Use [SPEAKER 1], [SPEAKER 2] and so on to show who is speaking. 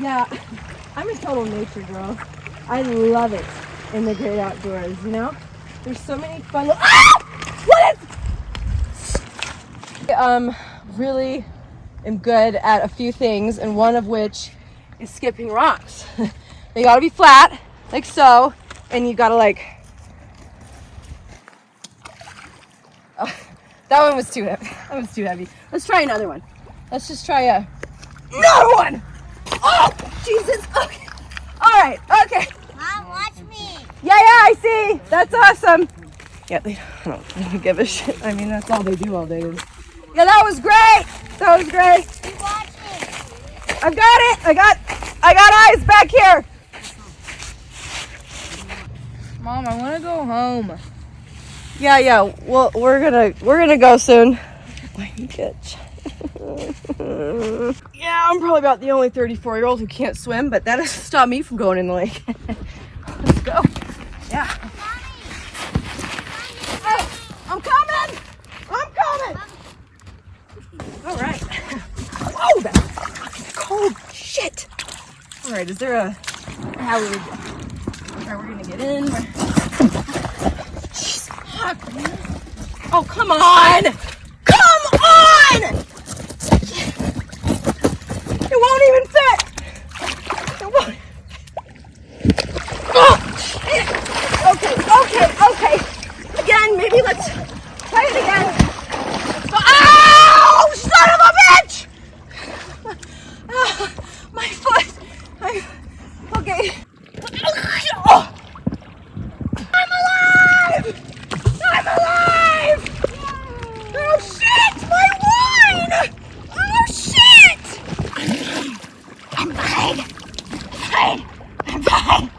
[SPEAKER 1] Yeah, I'm a total nature girl. I love it in the great outdoors, you know? There's so many fun little... Ah! What is... really am good at a few things, and one of which is skipping rocks. They gotta be flat, like so, and you gotta like... Oh, that one was too heavy. That was too heavy. Let's try another one. Let's just try another one. Oh, Jesus. Okay. All right. Okay.
[SPEAKER 2] Mom, watch me.
[SPEAKER 1] Yeah, I see. That's awesome. Yeah, they don't give a shit. I mean, that's all they do all day. Yeah, that was great. That was great.
[SPEAKER 2] You watch me.
[SPEAKER 1] I've got it. I got eyes back here. Mom, I want to go home. Yeah. Well, we're gonna go soon. Bitch. Yeah, I'm probably about the only 34-year-old who can't swim, but that doesn't stop me from going in the lake. Let's go. Yeah. Hey, I'm coming. All right. Oh, that's fucking cold. Shit. All right, is there a... How are we gonna get in? Jeez, fuck, man. Oh, come on! Come on! It won't even fit! It won't... Oh, shit! Okay. Again, maybe let's try it again. Let's go. Ow! Son of a bitch! My foot! Okay. Oh. I'm alive! Oh shit! My wine! Oh shit! I'm fine. I'm fine.